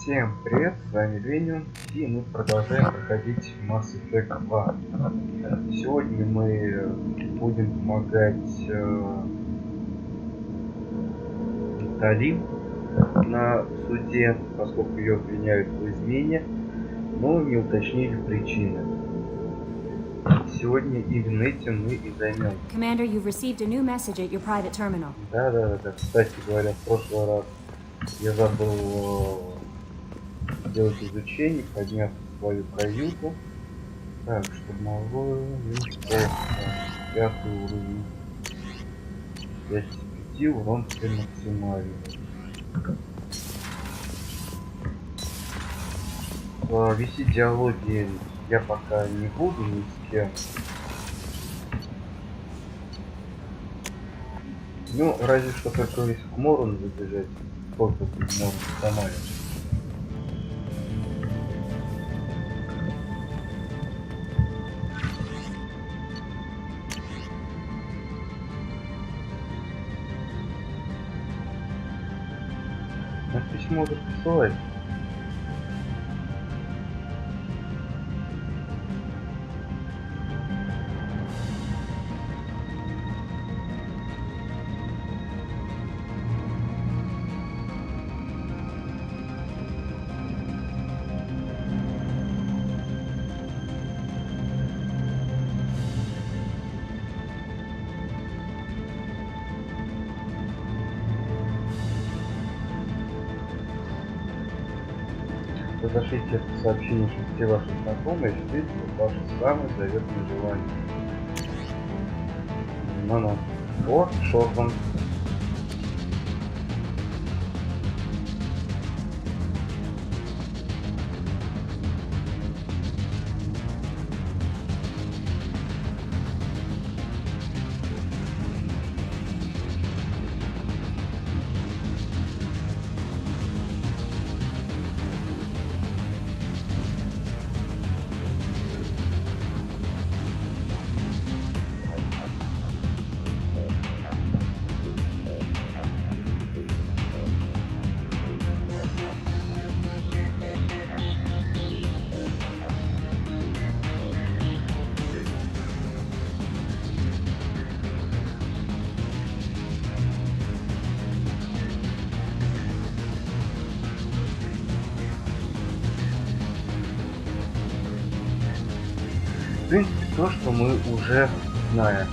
Всем привет, с вами Леню, и мы продолжаем проходить Mass Effect 2. Сегодня мы будем помогать Тали на суде, поскольку ее обвиняют в измене, но не уточнили причины. Сегодня именно этим мы и займемся. Commander, you've received a new message at your private terminal. Да. Кстати говоря, в прошлый раз я забыл делать изучение, подняв свою каюту. Так, штурмовой винтовка, 5-й уровень. 5 из 5, урон максимальный. Вести диалоги я пока не буду ни с кем. Ну, разве что только если к Морону забежать, сколько тут можно сломать. На письмо уже посылать. Разошлите это сообщение, что все ваши знакомые встретят ваше самое заветное желание. Ну-ну. О, Шорван. В принципе, то, что мы уже знаем.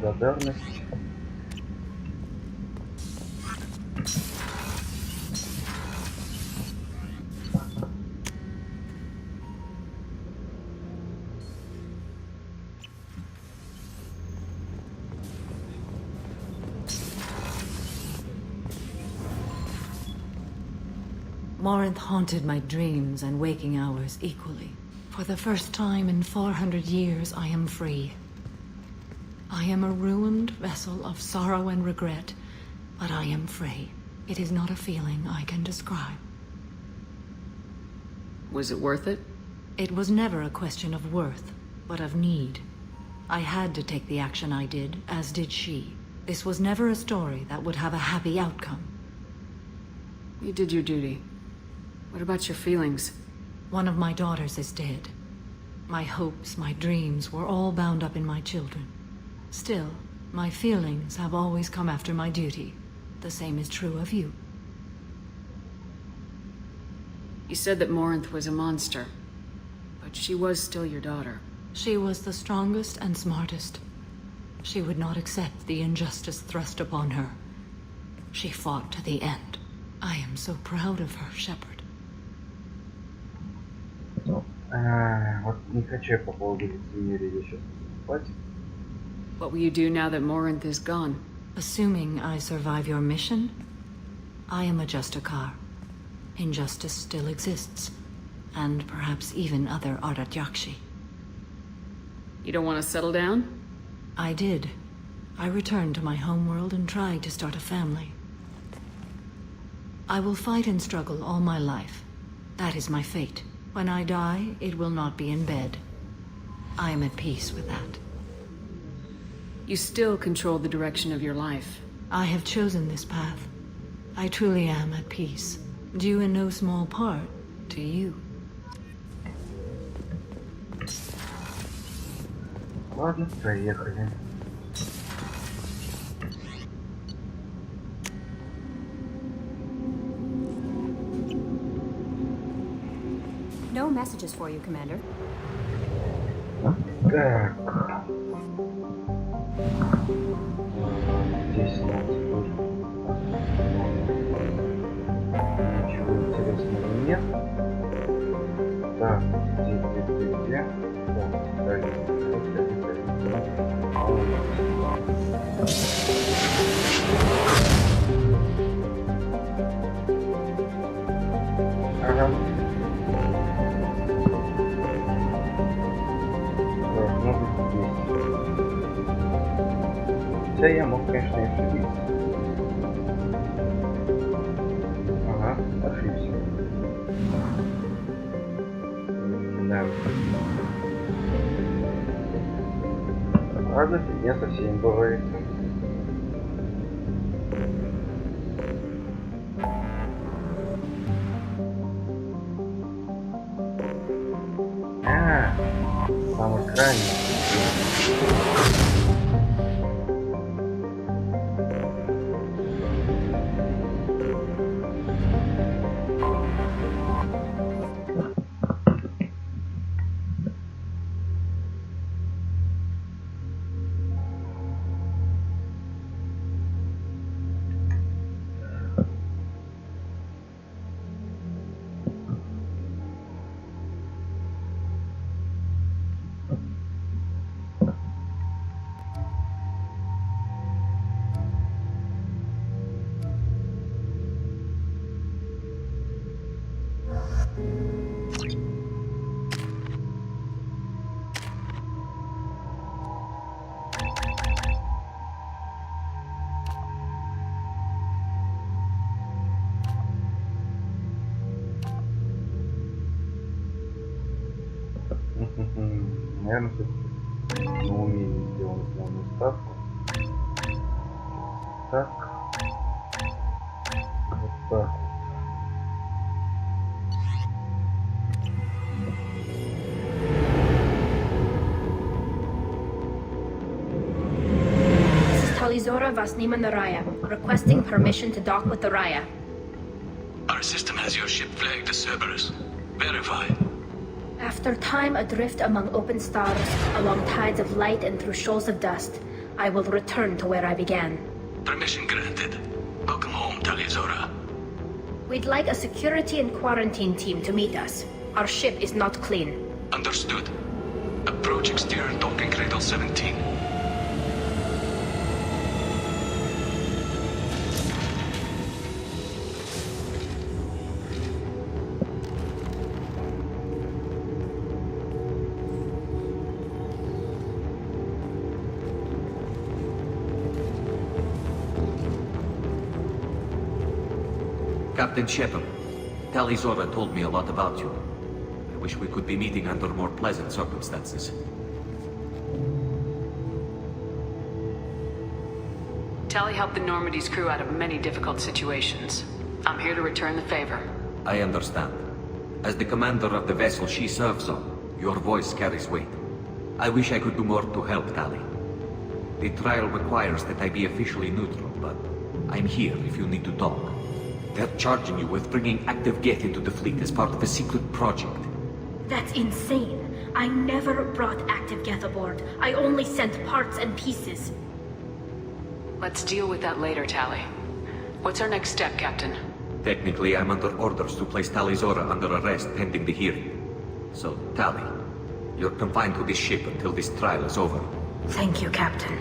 Благодарность. Morinth haunted my dreams and waking hours equally. For the first time in 400 years, I am free. I am a ruined vessel of sorrow and regret, but I am free. It is not a feeling I can describe. Was it worth it? It was never a question of worth, but of need. I had to take the action I did, as did she. This was never a story that would have a happy outcome. You did your duty. What about your feelings? One of my daughters is dead. My hopes, my dreams were all bound up in my children. Still, my feelings have always come after my duty. The same is true of you. You said that Morinth was a monster, but she was still your daughter. She was the strongest and smartest. She would not accept the injustice thrust upon her. She fought to the end. I am so proud of her, Shepard. Вот не хочу я по поводу лицемерия сейчас выступать. What will you do now that Morinth is gone? Assuming I survive your mission, I am a Justicar. Injustice still exists, and perhaps even other Ardatyakshi. You don't want to settle down? I did. I returned to my homeworld and tried to start a family. I will fight and struggle all my life. That is my fate. When I die, it will not be in bed. I am at peace with that. You still control the direction of your life. I have chosen this path. I truly am at peace. Due in no small part to you. Ладно, проехали. No messages for you, Commander. Так. Здесь у нас тоже ничего интересного нет. Так, где? Так, Тали. Ага. Должно быть здесь. Хотя я мог, конечно, и ошибиться. Ага, ошибся. Да. Ладно, фигня со всеми бывает. Самый крайний. Наверное, все-таки на умение сделаем основную ставку. Так. Вот так. This is Talizora Vasnima Naraya, requesting permission to dock with the Raya. Our system has your ship flagged as Cerberus. Verify. After time adrift among open stars, along tides of light and through shoals of dust, I will return to where I began. Permission granted. Welcome home, Talizora. We'd like a security and quarantine team to meet us. Our ship is not clean. Understood. Approach exterior docking cradle 17. Captain Shepard, Talizora told me a lot about you. I wish we could be meeting under more pleasant circumstances. Tali helped the Normandy's crew out of many difficult situations. I'm here to return the favor. I understand. As the commander of the vessel she serves on, your voice carries weight. I wish I could do more to help Tali. The trial requires that I be officially neutral, but I'm here if you need to talk. They're charging you with bringing active Geth into the fleet as part of a secret project. That's insane. I never brought active Geth aboard. I only sent parts and pieces. Let's deal with that later, Tali. What's our next step, Captain? Technically, I'm under orders to place Talizora under arrest pending the hearing. So, Tali, you're confined to this ship until this trial is over. Thank you, Captain.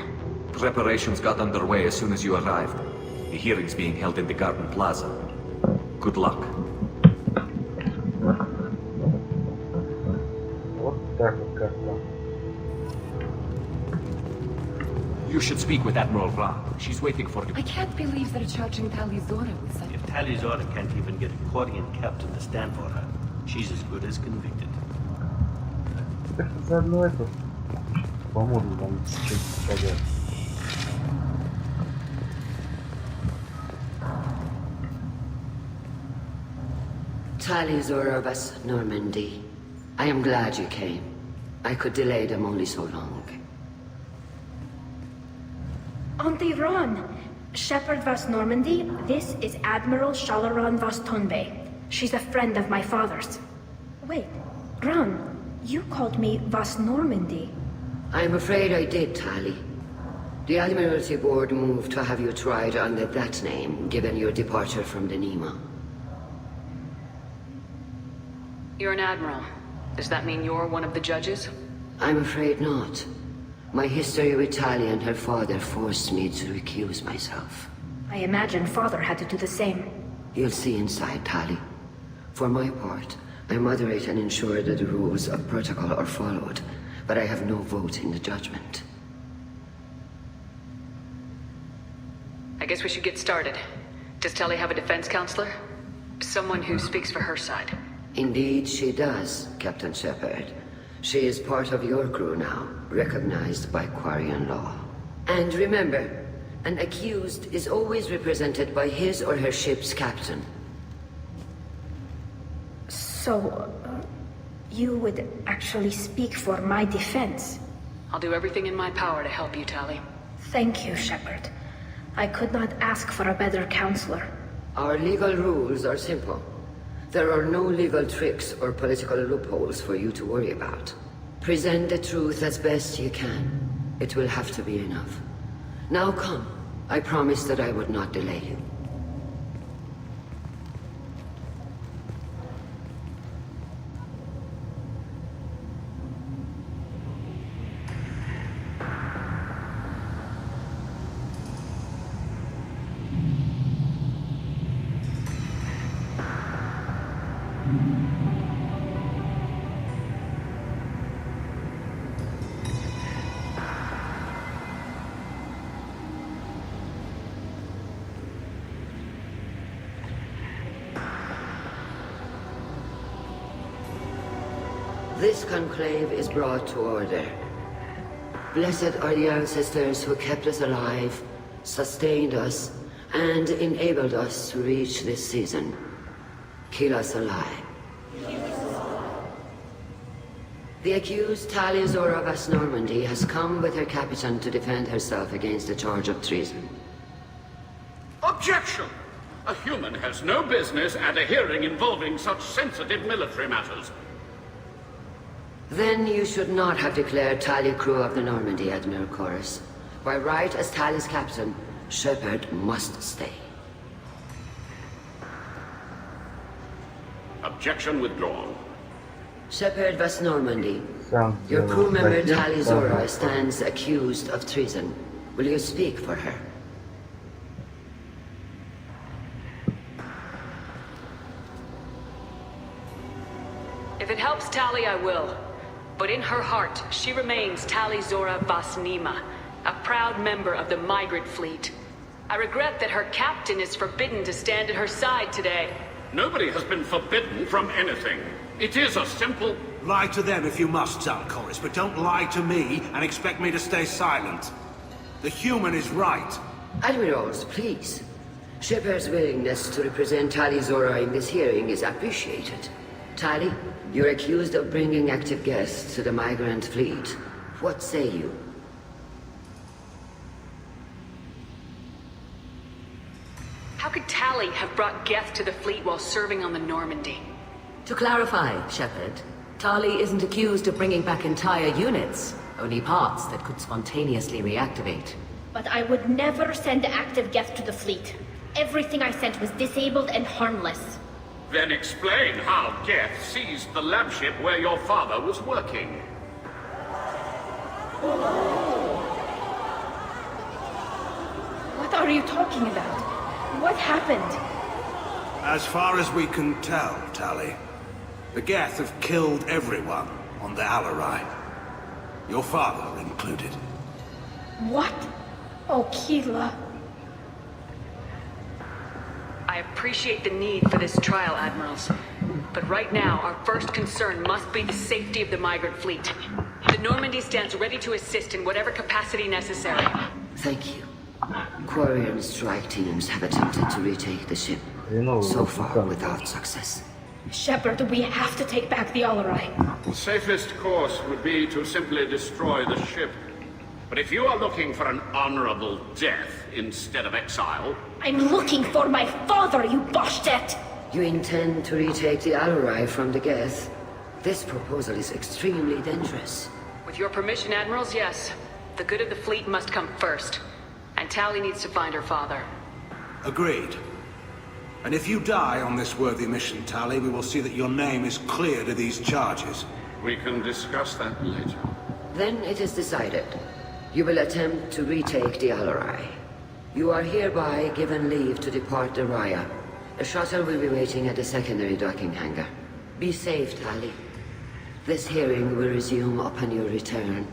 Preparations got underway as soon as you arrived. The hearing's being held in the Garden Plaza. Good luck. Вот так вот как-то. You should speak with Admiral Ra. She's waiting for you. I can't believe they're charging Tali Zora with such... If Tali Zora can't even get a Quarian captain to stand for her, she's as good as convicted. Так заодно это поможет нам чем-то сказать. Tali Zora of us, Normandy. I am glad you came. I could delay them only so long. Auntie Ron, Shepherd Vas Normandy, this is Admiral Shalaron Vas Tonbe. She's a friend of my father's. Wait, Ron, you called me Vas Normandy. I'm afraid I did, Tali. The Admiralty Board moved to have you tried under that name, given your departure from the Nima. You're an admiral. Does that mean you're one of the judges? I'm afraid not. My history with Tali and her father forced me to recuse myself. I imagine father had to do the same. You'll see inside, Tali. For my part, I moderate and ensure that the rules of protocol are followed, but I have no vote in the judgment. I guess we should get started. Does Tali have a defense counselor? Someone who speaks for her side. Indeed, she does, Captain Shepard. She is part of your crew now, recognized by Quarian law. And remember, an accused is always represented by his or her ship's captain. So, you would actually speak for my defense? I'll do everything in my power to help you, Tali. Thank you, Shepard. I could not ask for a better counselor. Our legal rules are simple. There are no legal tricks or political loopholes for you to worry about. Present the truth as best you can. It will have to be enough. Now come. I promised that I would not delay you. This conclave is brought to order. Blessed are the ancestors who kept us alive, sustained us, and enabled us to reach this season. Kill us alive. The accused Tali Zora Vas Normandy has come with her captain to defend herself against a charge of treason. Objection! A human has no business at a hearing involving such sensitive military matters. Then you should not have declared Tali crew of the Normandy, Admiral Chorus. By right as Tali's captain, Shepard must stay. Objection withdrawn. Shepard Vas Normandy, your crew member Tali Zora stands accused of treason. Will you speak for her? If it helps Tali, I will. But in her heart, she remains Tali Zora Vas Nima, a proud member of the migrant fleet. I regret that her captain is forbidden to stand at her side today. Nobody has been forbidden from anything. It is a simple... Lie to them if you must, Zalcoris, but don't lie to me and expect me to stay silent. The human is right. Admirals, please. Shepard's willingness to represent Tali Zora in this hearing is appreciated. Tali, you're accused of bringing active guests to the migrant fleet. What say you? How could Tali have brought Geth to the fleet while serving on the Normandy? To clarify, Shepard, Tali isn't accused of bringing back entire units, only parts that could spontaneously reactivate. But I would never send active Geth to the fleet. Everything I sent was disabled and harmless. Then explain how Geth seized the lab ship where your father was working. are you talking about? What happened? As far as we can tell, Tali, the Geth have killed everyone on the Alarai. Your father included. What? Oh, Keela. I appreciate the need for this trial, Admirals. But right now, our first concern must be the safety of the migrant fleet. The Normandy stands ready to assist in whatever capacity necessary. Thank you. Quarian strike teams have attempted to retake the ship, so far without success. Shepard, we have to take back the Alarai. The safest course would be to simply destroy the ship. But if you are looking for an honorable death instead of exile... I'm looking for my father, you Boshtet! You intend to retake the Alarai from the Geth? This proposal is extremely dangerous. With your permission, Admirals, yes. The good of the fleet must come first. And Tali needs to find her father. Agreed. And if you die on this worthy mission, Tali, we will see that your name is cleared of these charges. We can discuss that later. Then it is decided. You will attempt to retake the Alarai. You are hereby given leave to depart the Raya. The shuttle will be waiting at the secondary docking hangar. Be safe, Tali. This hearing will resume upon your return,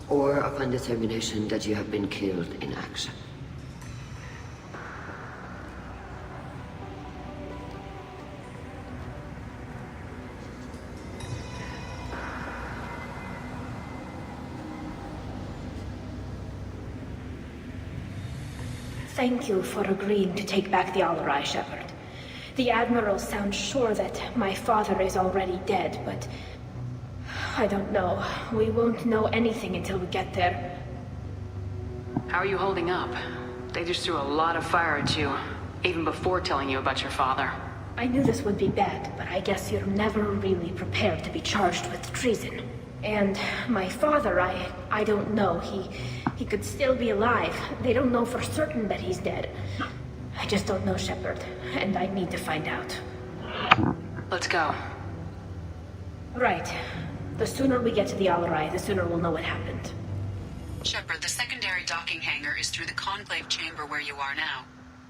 or upon determination that you have been killed in action. Thank you for agreeing to take back the Alarai, Shepard. The Admiral sounds sure that my father is already dead, but... I don't know. We won't know anything until we get there. How are you holding up? They just threw a lot of fire at you, even before telling you about your father. I knew this would be bad, but I guess you're never really prepared to be charged with treason. And my father, I don't know. He could still be alive. They don't know for certain that he's dead. I just don't know, Shepard, and I need to find out. Let's go. Right. The sooner we get to the Alarai, the sooner we'll know what happened. Shepard, the secondary docking hangar is through the conclave chamber where you are now.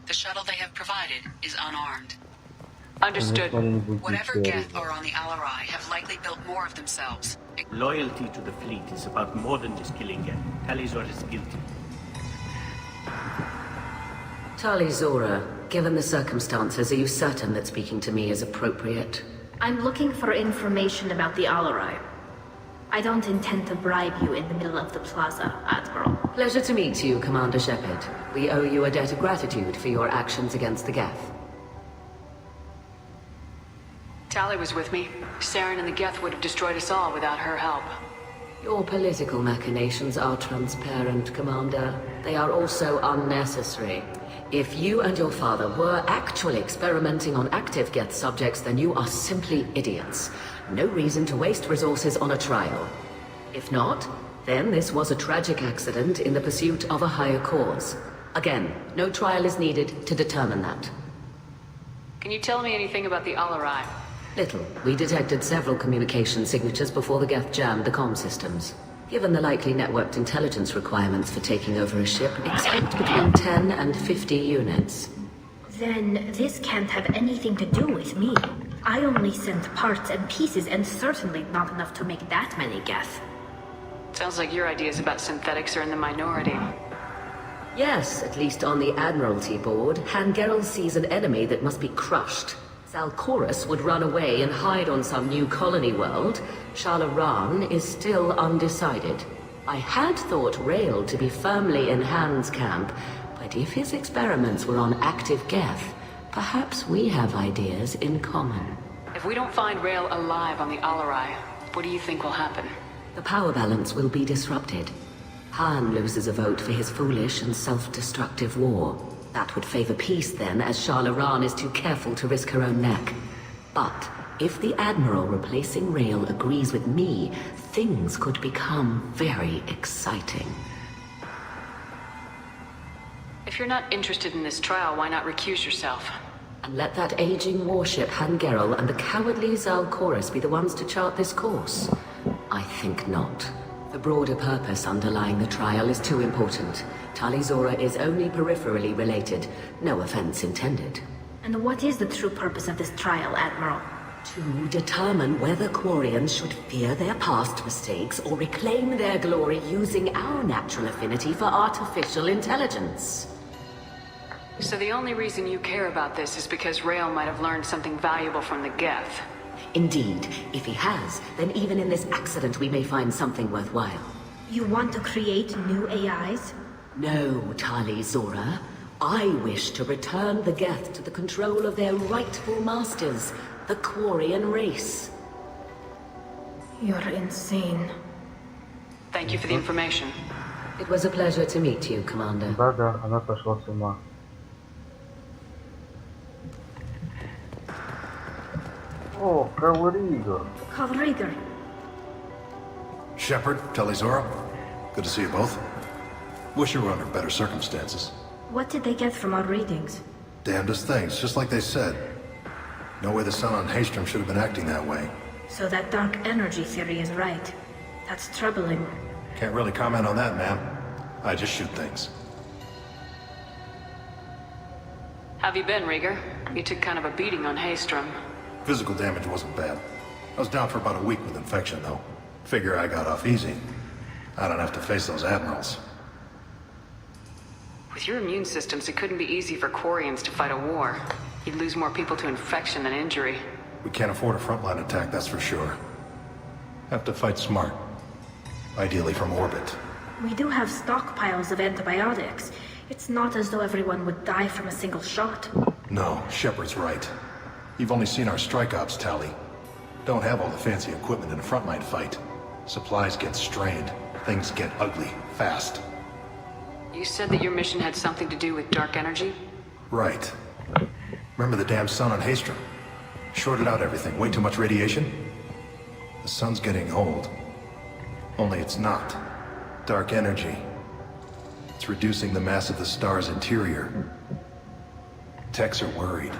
The shuttle they have provided is unarmed. Understood. Whatever Geth are on the Alarai have likely built more of themselves. Loyalty to the fleet is about more than just killing Geth. Tali Zora is guilty. Tali Zora, given the circumstances, are you certain that speaking to me is appropriate? I'm looking for information about the Alarai. I don't intend to bribe you in the middle of the plaza, Admiral. Pleasure to meet you, Commander Shepard. We owe you a debt of gratitude for your actions against the Geth. Tali was with me. Saren and the Geth would have destroyed us all without her help. Your political machinations are transparent, Commander. They are also unnecessary. If you and your father were actually experimenting on active Geth subjects, then you are simply idiots. No reason to waste resources on a trial. If not, then this was a tragic accident in the pursuit of a higher cause. Again, no trial is needed to determine that. Can you tell me anything about the Alarai? Little. We detected several communication signatures before the Geth jammed the comm systems. Given the likely networked intelligence requirements for taking over a ship, expect between 10 and 50 units. Then this can't have anything to do with me. I only sent parts and pieces, and certainly not enough to make that many Geth. Sounds like your ideas about synthetics are in the minority. Yes, at least on the Admiralty board, Hangerel sees an enemy that must be crushed. Zalcorus would run away and hide on some new colony world. Shalaran is still undecided. I had thought Rael to be firmly in Han's camp, but if his experiments were on active Geth, perhaps we have ideas in common. If we don't find Rael alive on the Alarai, what do you think will happen? The power balance will be disrupted. Han loses a vote for his foolish and self-destructive war. That would favor peace then, as Shalaran is too careful to risk her own neck. But if the Admiral replacing Rael agrees with me, things could become very exciting. If you're not interested in this trial, why not recuse yourself? And let that aging warship Hangerel and the cowardly Zalcorus be the ones to chart this course? I think not. The broader purpose underlying the trial is too important. Tali Zora is only peripherally related. No offense intended. And what is the true purpose of this trial, Admiral? To determine whether Quarians should fear their past mistakes or reclaim their glory using our natural affinity for artificial intelligence. So the only reason you care about this is because Rael might have learned something valuable from the Geth. Indeed. If he has, then even in this accident we may find something worthwhile. You want to create new AIs? No, Tali Zora. I wish to return the Geth to the control of their rightful masters, the Quarian race. You're insane. Thank you for the information. It was a pleasure to meet you, Commander. Да, она сошла с ума. Oh, Kalrigor. Kalrigor. Shepard, Tali Zora. Good to see you both. Wish you were under better circumstances. What did they get from our readings? Damnedest things, just like they said. No way the sun on Haystrom should have been acting that way. So that dark energy theory is right. That's troubling. Can't really comment on that, ma'am. I just shoot things. Have you been, Rieger? You took kind of a beating on Haystrom. Physical damage wasn't bad. I was down for about a week with infection, though. Figure I got off easy. I don't have to face those admirals. With your immune systems, it couldn't be easy for Quarians to fight a war. You'd lose more people to infection than injury. We can't afford a frontline attack, that's for sure. Have to fight smart. Ideally from orbit. We do have stockpiles of antibiotics. It's not as though everyone would die from a single shot. No, Shepard's right. You've only seen our strike ops, Tali. Don't have all the fancy equipment in a frontline fight. Supplies get strained. Things get ugly, fast. You said that your mission had something to do with dark energy? Right. Remember the damn sun on Haystrom? Shorted out everything. Way too much radiation? The sun's getting old. Only it's not. Dark energy. It's reducing the mass of the star's interior. Techs are worried.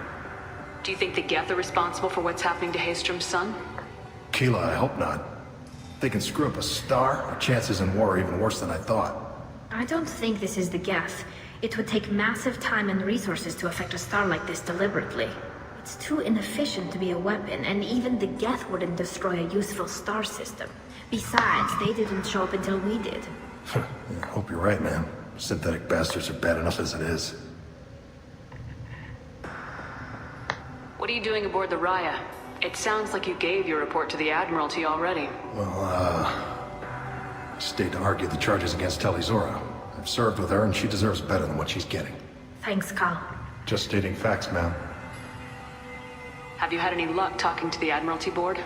Do you think the Geth are responsible for what's happening to Haystrom's sun? Keela, I hope not. They can screw up a star, our chances in war are even worse than I thought. I don't think this is the Geth. It would take massive time and resources to affect a star like this deliberately. It's too inefficient to be a weapon, and even the Geth wouldn't destroy a useful star system. Besides, they didn't show up until we did. I hope you're right, man. Synthetic bastards are bad enough as it is. What are you doing aboard the Raya? It sounds like you gave your report to the Admiralty already. Well, I stayed to argue the charges against Tali Zora. I've served with her, and she deserves better than what she's getting. Thanks, Cal. Just stating facts, ma'am. Have you had any luck talking to the Admiralty board?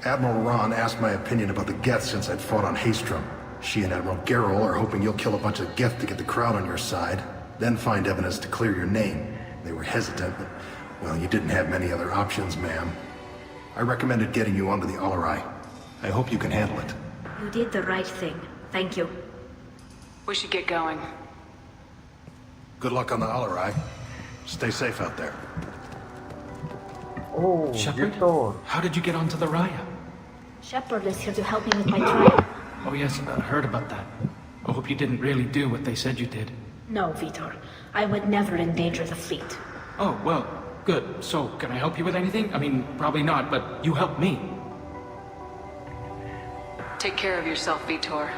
Admiral Ron asked my opinion about the Geth since I'd fought on Haystrom. She and Admiral Garrel are hoping you'll kill a bunch of Geth to get the crowd on your side, then find evidence to clear your name. They were hesitant, but, well, you didn't have many other options, ma'am. I recommended getting you onto the Alarai. I hope you can handle it. You did the right thing. Thank you. We should get going. Good luck on the Alarai. Stay safe out there. Oh, Shepard? How did you get onto the Raya? Shepard is here to help me with my trial. Oh yes, I heard about that. I hope you didn't really do what they said you did. No, Vitor. I would never endanger the fleet. Oh, well, good. So, can I help you with anything? I mean, probably not, but you helped me. Take care of yourself, Vitor.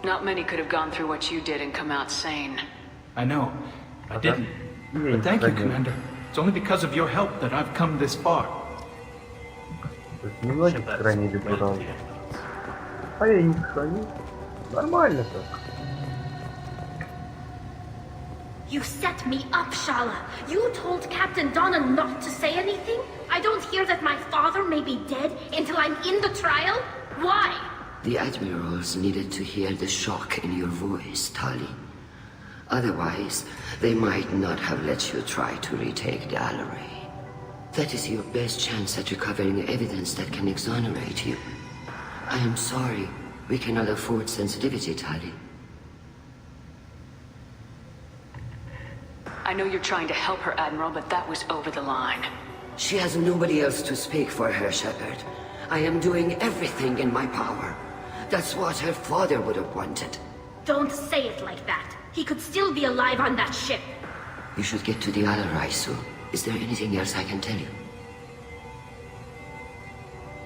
Not many could have gone through what you did and come out sane. I know. I didn't. But thank you, Commander. It's only because of your help that I've come this far. Немногих хранили сразу. А я не храню. Нормально так. You set me up, Shala. You told Captain Donna not to say anything? I don't hear that my father may be dead until I'm in the trial? Why? The admirals needed to hear the shock in your voice, Tali. Otherwise, they might not have let you try to retake the Alarai. That is your best chance at recovering evidence that can exonerate you. I am sorry. We cannot afford sensitivity, Tali. I know you're trying to help her, Admiral, but that was over the line. She has nobody else to speak for her, Shepard. I am doing everything in my power. That's what her father would have wanted. Don't say it like that. He could still be alive on that ship. You should get to the Alarai soon. Is there anything else I can tell you?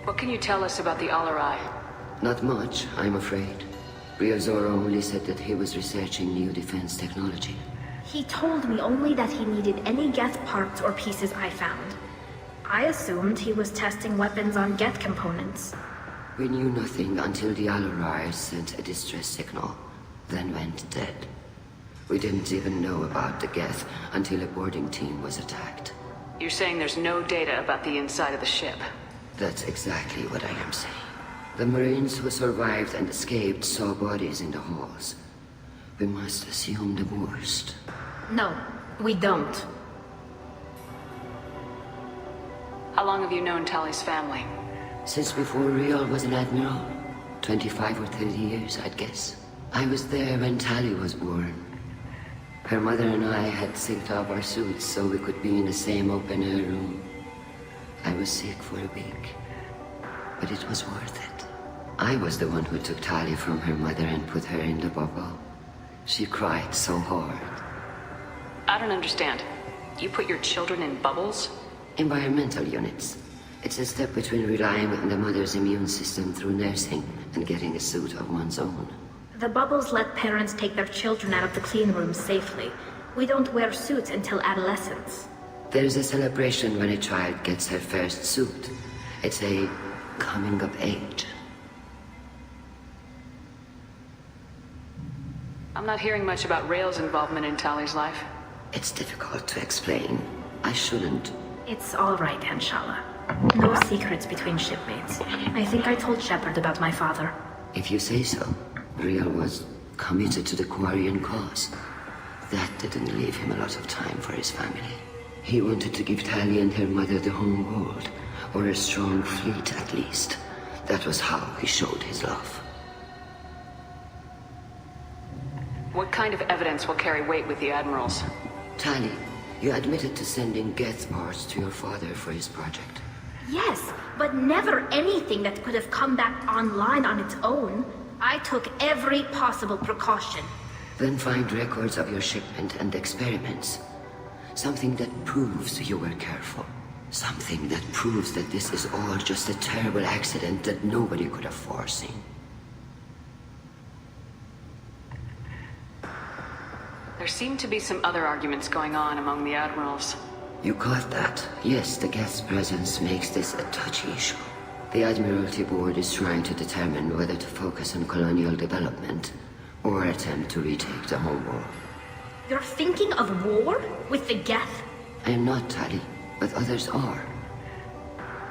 What can you tell us about the Alarai? Not much, I'm afraid. Real Zora only said that he was researching new defense technology. He told me only that he needed any Geth parts or pieces I found. I assumed he was testing weapons on Geth components. We knew nothing until the Alarai sent a distress signal, then went dead. We didn't even know about the Geth until a boarding team was attacked. You're saying there's no data about the inside of the ship? That's exactly what I am saying. The Marines who survived and escaped saw bodies in the halls. We must assume the worst. No, we don't. How long have you known Tali's family? Since before Real was an admiral. 25 or 30 years, I'd guess. I was there when Tali was born. Her mother and I had synced up our suits so we could be in the same open-air room. I was sick for a week, but it was worth it. I was the one who took Tali from her mother and put her in the bubble. She cried so hard. I don't understand. You put your children in bubbles? Environmental units. It's a step between relying on the mother's immune system through nursing and getting a suit of one's own. The bubbles let parents take their children out of the clean rooms safely. We don't wear suits until adolescence. There's a celebration when a child gets her first suit. It's a coming of age. I'm not hearing much about Rael's involvement in Tali's life. It's difficult to explain. I shouldn't. It's all right, Anshala. No secrets between shipmates. I think I told Shepard about my father. If you say so. Real was committed to the Quarian cause. That didn't leave him a lot of time for his family. He wanted to give Tali and her mother the home world, or a strong fleet at least. That was how he showed his love. What kind of evidence will carry weight with the admirals? Tali, you admitted to sending Geth parts to your father for his project. Yes, but never anything that could have come back online on its own. I took every possible precaution. Then find records of your shipment and experiments. Something that proves you were careful. Something that proves that this is all just a terrible accident that nobody could have foreseen. There seem to be some other arguments going on among the admirals. You caught that? Yes, the Geth's presence makes this a touchy issue. The Admiralty Board is trying to determine whether to focus on colonial development or attempt to retake the whole world. You're thinking of war? With the Geth? I am not, Tali, but others are.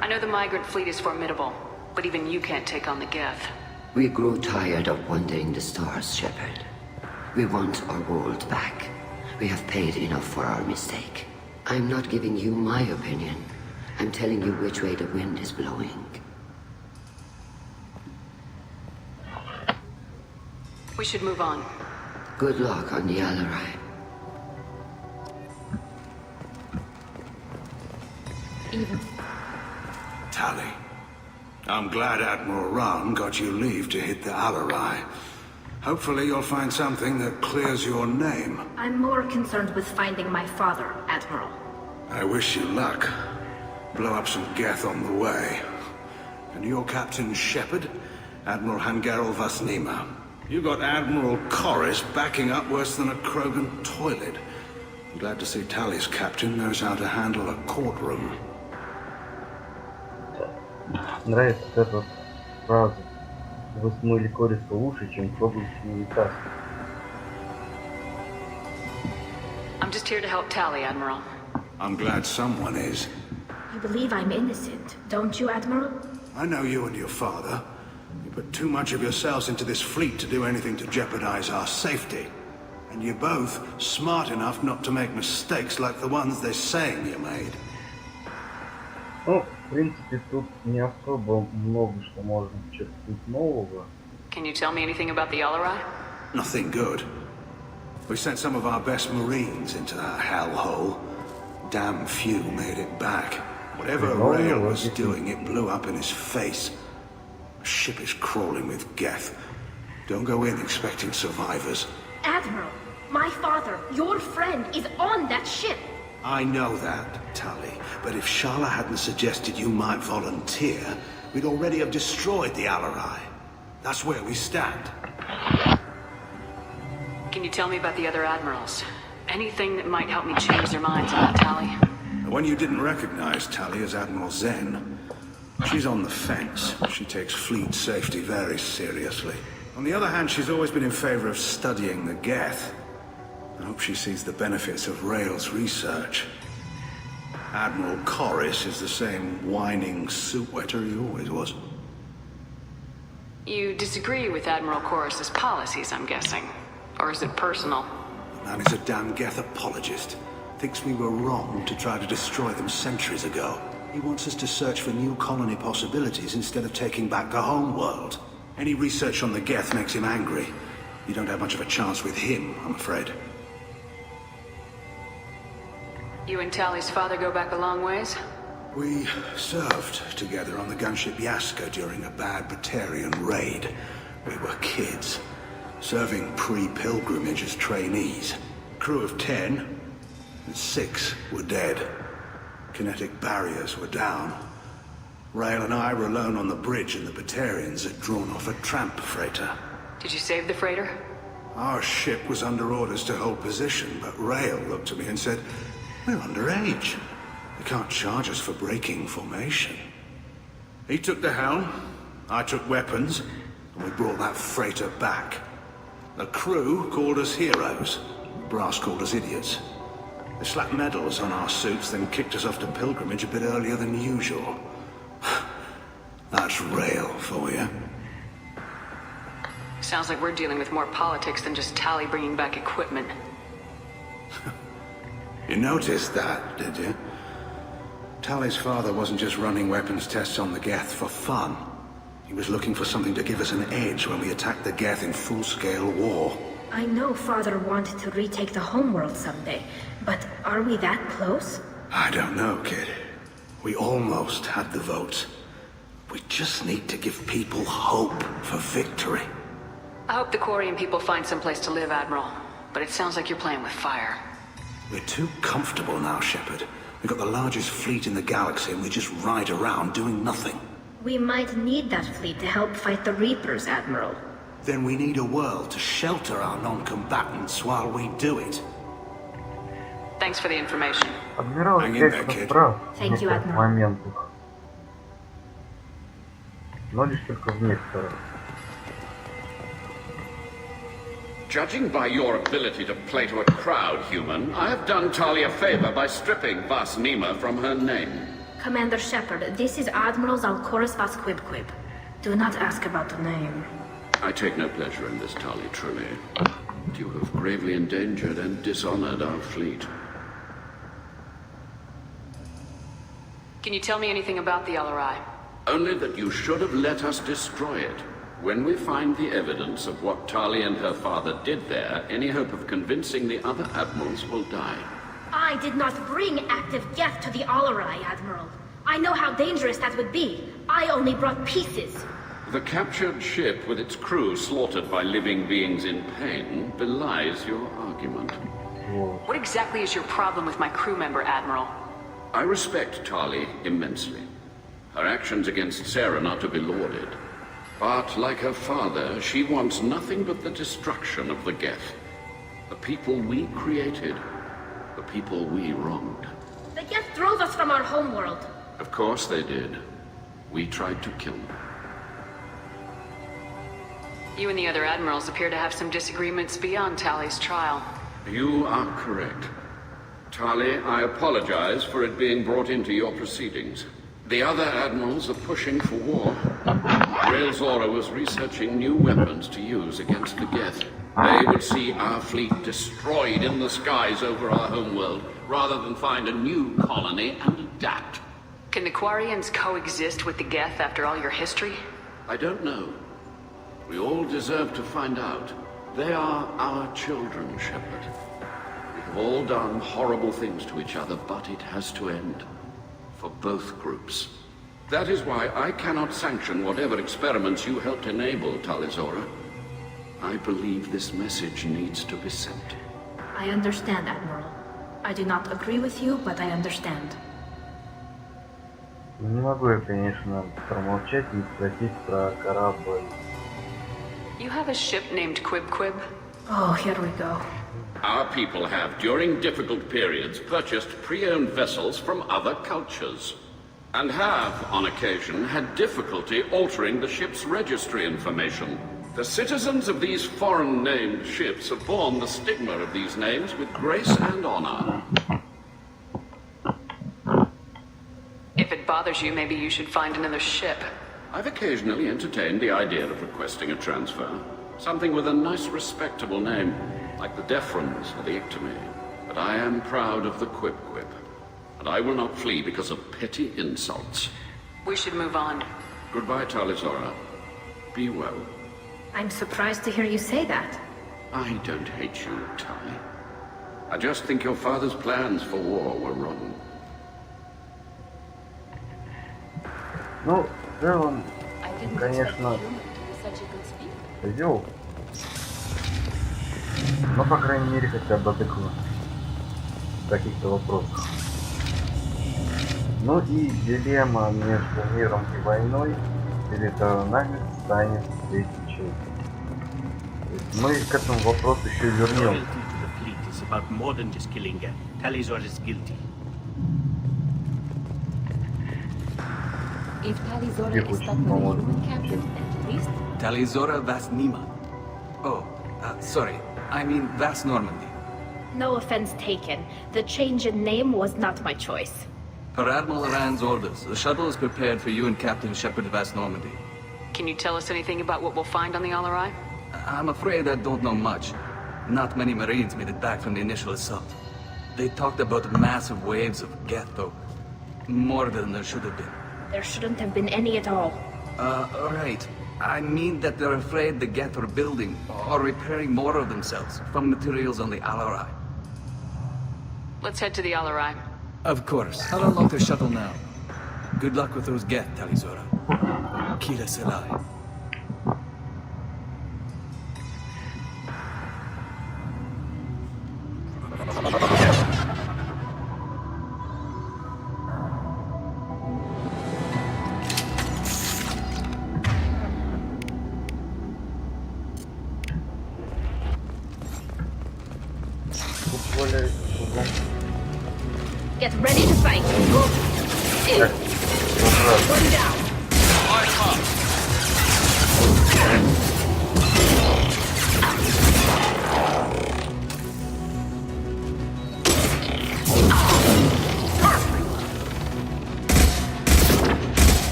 I know the migrant fleet is formidable, but even you can't take on the Geth. We grow tired of wandering the stars, Shepard. We want our world back. We have paid enough for our mistake. I'm not giving you my opinion. I'm telling you which way the wind is blowing. We should move on. Good luck on the Alarai. Tali, I'm glad Admiral Rahn got you leave to hit the Alarai. Hopefully you'll find something that clears your name. I'm more concerned with finding my father, Admiral. I wish you luck. Blow up some Geth on the way. And your Captain Shepard, Admiral Hangarel Vasnima. You got Admiral Corris backing up worse than a Krogan toilet. I'm glad to see Tali's captain knows how to handle a courtroom. Нравится эта вот фраза. Вы смыли Корриса лучше, чем пробующий Тас. I'm just here to help Tali, Admiral. I'm glad someone is. You believe I'm innocent, don't you, Admiral? I know you and your father. You put too much of yourselves into this fleet to do anything to jeopardize our safety. And you're both smart enough not to make mistakes like the ones they're saying you made. Ну, в принципе, тут не особо много что можно черпнуть нового. Can you tell me anything about the Alarai? Nothing good. We sent some of our best Marines into that hellhole. Damn few made it back. Whatever Rael was doing, it blew up in his face. A ship is crawling with Geth. Don't go in expecting survivors. Admiral, my father, your friend, is on that ship. I know that, Tali, but if Shala hadn't suggested you might volunteer, we'd already have destroyed the Alarai. That's where we stand. Can you tell me about the other admirals? Anything that might help me change their minds about Tali? The one you didn't recognize, Tali, is Admiral Zen. She's on the fence. She takes fleet safety very seriously. On the other hand, she's always been in favor of studying the Geth. I hope she sees the benefits of Rael's research. Admiral Corris is the same whining soup wetter he always was. You disagree with Admiral Corris's policies, I'm guessing. Or is it personal? The man is a damn Geth apologist. Thinks we were wrong to try to destroy them centuries ago. He wants us to search for new colony possibilities instead of taking back the home world. Any research on the Geth makes him angry. You don't have much of a chance with him, I'm afraid. You and Tali's father go back a long ways? We served together on the gunship Yaska during a bad Batarian raid. We were kids, serving pre-pilgrimage as trainees. Crew of 10, and 6 were dead. Kinetic barriers were down. Rael and I were alone on the bridge, and the Batarians had drawn off a tramp freighter. Did you save the freighter? Our ship was under orders to hold position, but Rael looked at me and said, "We're underage. They can't charge us for breaking formation." He took the helm, I took weapons, and we brought that freighter back. The crew called us heroes. The brass called us idiots. They slapped medals on our suits, then kicked us off to pilgrimage a bit earlier than usual. That's Rael for you. Sounds like we're dealing with more politics than just Tali bringing back equipment. You noticed that, did you? Tali's father wasn't just running weapons tests on the Geth for fun. He was looking for something to give us an edge when we attacked the Geth in full-scale war. I know Father wanted to retake the homeworld someday, but are we that close? I don't know, kid. We almost had the votes. We just need to give people hope for victory. I hope the Quarian people find someplace to live, Admiral. But it sounds like you're playing with fire. We're too comfortable now, Shepard. We've got the largest fleet in the galaxy and we just ride around doing nothing. We might need that fleet to help fight the Reapers, Admiral. Then we need a world to shelter our non-combatants while we do it. Thanks for the information. Адмирал здесь прав в некоторых моментах, но лишь только в некоторых. Judging by your ability to play to a crowd, human, I have done Tali a favor by stripping Vas Nima from her name. Commander Shepard, this is Admiral Zalkoris Vas Quibquib. Do not ask about the name. I take no pleasure in this, Tali, truly. You have gravely endangered and dishonored our fleet. Can you tell me anything about the Alarai? Only that you should have let us destroy it. When we find the evidence of what Tali and her father did there, any hope of convincing the other admirals will die. I did not bring active Geth to the Alarai, Admiral. I know how dangerous that would be. I only brought pieces. The captured ship with its crew slaughtered by living beings in pain belies your argument. What exactly is your problem with my crew member, Admiral? I respect Tali immensely. Her actions against Saren are to be lauded. But, like her father, she wants nothing but the destruction of the Geth. The people we created. The people we wronged. The Geth drove us from our homeworld. Of course they did. We tried to kill them. You and the other admirals appear to have some disagreements beyond Tali's trial. You are correct. Tali, I apologize for it being brought into your proceedings. The other admirals are pushing for war. Rael Zora was researching new weapons to use against the Geth. They would see our fleet destroyed in the skies over our homeworld, rather than find a new colony and adapt. Can the Quarians coexist with the Geth after all your history? I don't know. We all deserve to find out. They are our children, Shepard. We have all done horrible things to each other, but it has to end. For both groups. That is why I cannot sanction whatever experiments you helped enable, Tali Zora. I believe this message needs to be sent. I understand, Admiral. I do not agree with you, but I understand. Не могу я, конечно, промолчать и спросить про корабль. You have a ship named Quib? Oh, here we go. Our people have, during difficult periods, purchased pre-owned vessels from other cultures. And have, on occasion, had difficulty altering the ship's registry information. The citizens of these foreign-named ships have borne the stigma of these names with grace and honor. If it bothers you, maybe you should find another ship. I've occasionally entertained the idea of requesting a transfer. Something with a nice, respectable name, like the Defrons or the Ictomy. But I am proud of the Quib. And I will not flee because of petty insults. We should move on. Goodbye, Tali Zora. Be well. I'm surprised to hear you say that. I don't hate you, Tali. I just think your father's plans for war were wrong. Ну, в целом, конечно, козел. Но, по крайней мере, хотя бы адекватно в каких-то вопросах. Ну и дилемма между миром и войной перед нами станет третьей частью. Мы к этому вопросу еще вернемся. If Tali Zora is stuck with a human captain, at least... Tali Zora Vasnima. Oh, sorry. I mean Vas Normandy. No offense taken. The change in name was not my choice. Per Admiral Rand's orders, the shuttle is prepared for you and Captain Shepard Vas Normandy. Can you tell us anything about what we'll find on the Alarai? I'm afraid I don't know much. Not many Marines made it back from the initial assault. They talked about massive waves of Geth, though. More than there should have been. There shouldn't have been any at all. Right. I mean that they're afraid the Geth are building or repairing more of themselves from materials on the Alarai. Let's head to the Alarai. Of course. I'll unlock the shuttle now. Good luck with those Geth, Tali Zora. Kila Selai. Get ready to fight. One down.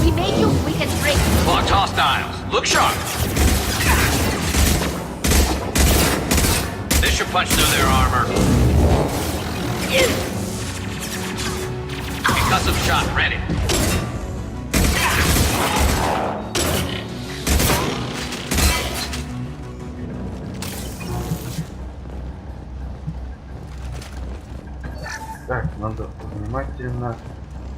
We made you weak and break. Locked hostiles. Look sharp. This should punch through their armor. Concussive shot ready. Так, надо внимательно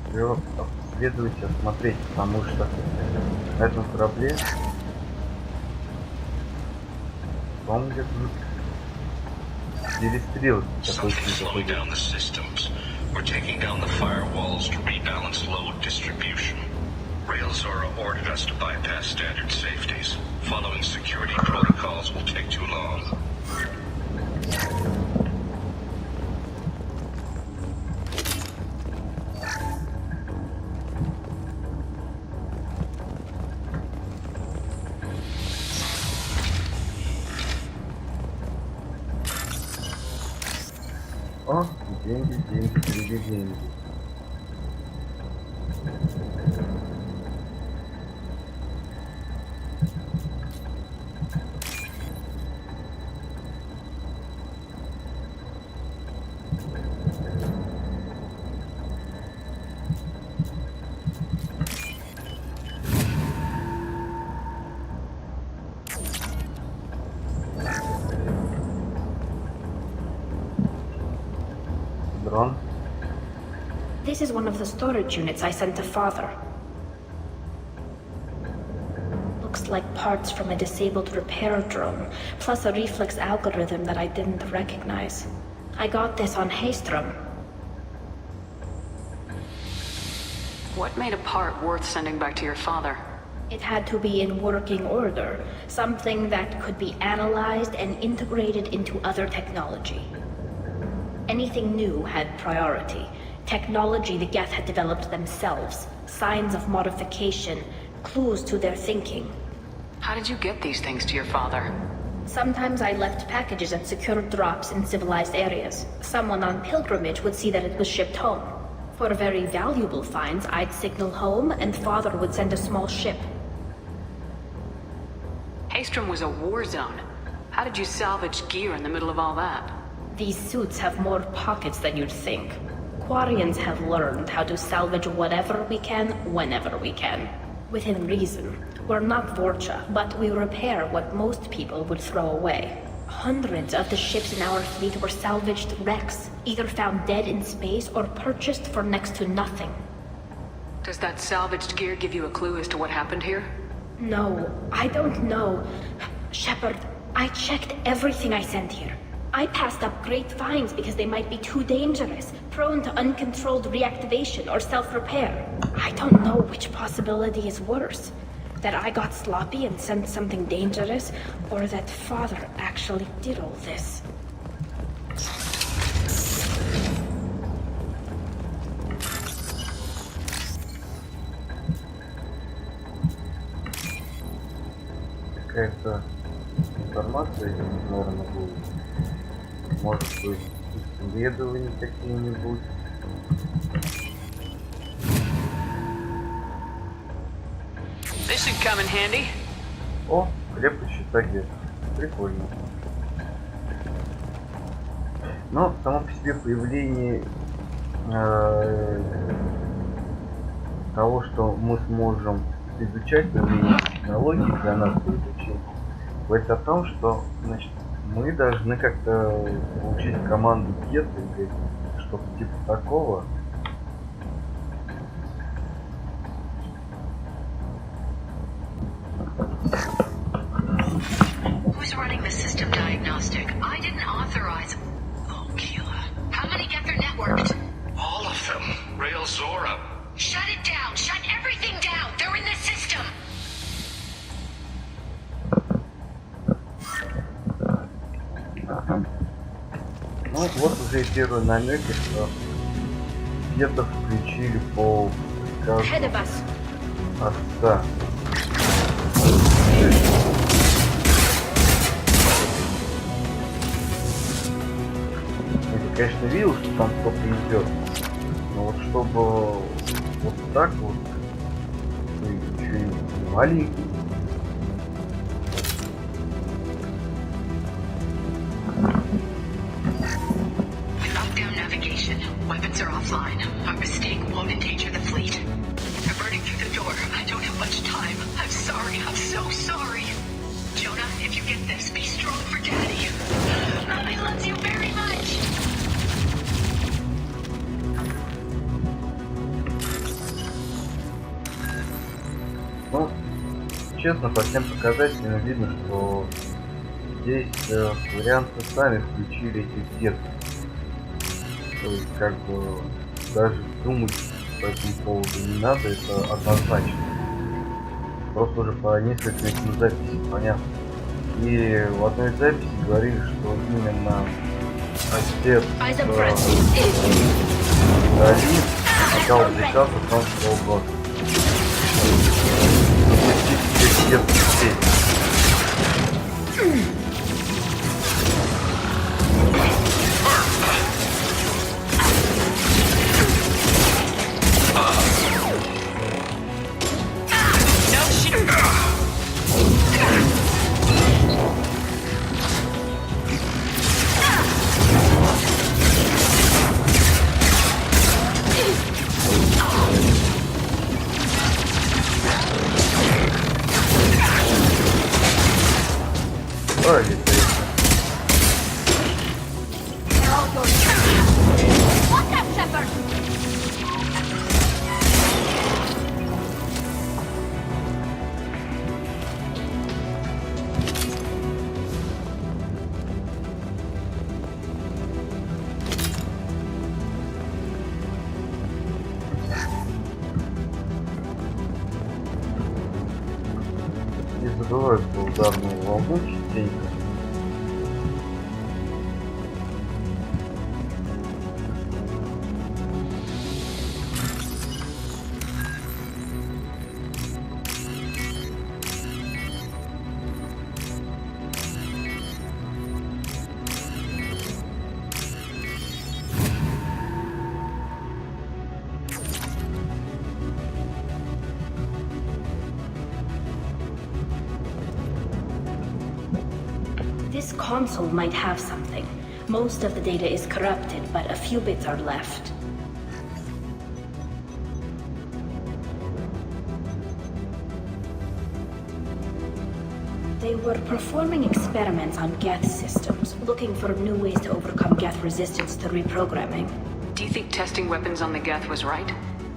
все обследовать, осмотреть, потому что на этом корабле, по-моему, где-то перестрелки такой Down the systems. We're taking down the firewalls to rebalance load distribution. Rail Zora ordered us to bypass standard safeties. Following security protocols will take too long. О, деньги. Рон. This is one of the storage units I sent to Father. Looks like parts from a disabled repair drone, plus a reflex algorithm that I didn't recognize. I got this on Haystrom. What made a part worth sending back to your father? It had to be in working order, something that could be analyzed and integrated into other technology. Anything new had priority. Technology the Geth had developed themselves, signs of modification, clues to their thinking. How did you get these things to your father? Sometimes I left packages at secure drops in civilized areas. Someone on pilgrimage would see that it was shipped home. For very valuable finds, I'd signal home and Father would send a small ship. Haystrom was a war zone. How did you salvage gear in the middle of all that? These suits have more pockets than you'd think. Quarians have learned how to salvage whatever we can, whenever we can. Within reason. We're not Vorcha, but we repair what most people would throw away. Hundreds of the ships in our fleet were salvaged wrecks, either found dead in space or purchased for next to nothing. Does that salvaged gear give you a clue as to what happened here? No, I don't know. Shepard, I checked everything I sent here. I passed up great finds because they might be too dangerous, prone to uncontrolled reactivation or self-repair. I don't know which possibility is worse. That I got sloppy and sent something dangerous, or that Father actually did all this. Какая-то информация, наверное, будет. Может быть, исследования какие-нибудь. This should come in handy. О, крепкий щитогет. Прикольно. Но само по себе появление того, что мы сможем изучать появление технологий для нас изучения, говорит о том, что, значит, мы должны как-то получить команду гет или что-то типа такого. Who's running the system diagnostic? I didn't authorize. Oh, Keela. How many get their networked? All of them. Rail Zora. Shut it down. Shut everything down. They're in the system. Ну вот уже и первые намеки, что где-то включили по приказу отца. Я, конечно, видел, что там кто-то идет, но вот чтобы вот так вот, еще и маленький. Weapons are offline. Our mistake won't endanger the fleet. They're burning through the door. I don't have much time. I'm sorry. I'm so sorry. Jonah, if you get this, be strong for Daddy. I love you very much. Ну, честно, по всем показателям видно, что здесь варианты сами включили эти геты. То есть, как бы, даже думать по этому поводу не надо, это однозначно. Просто уже по нескольким записям понятно. И в одной записи говорили, что именно отец Тали отдал приказ о том, чтобы запустить всех детей. What the забываются ударную волну частенько. This console might have something. Most of the data is corrupted, but a few bits are left. They were performing experiments on Geth systems, looking for new ways to overcome Geth resistance to reprogramming. Do you think testing weapons on the Geth was right?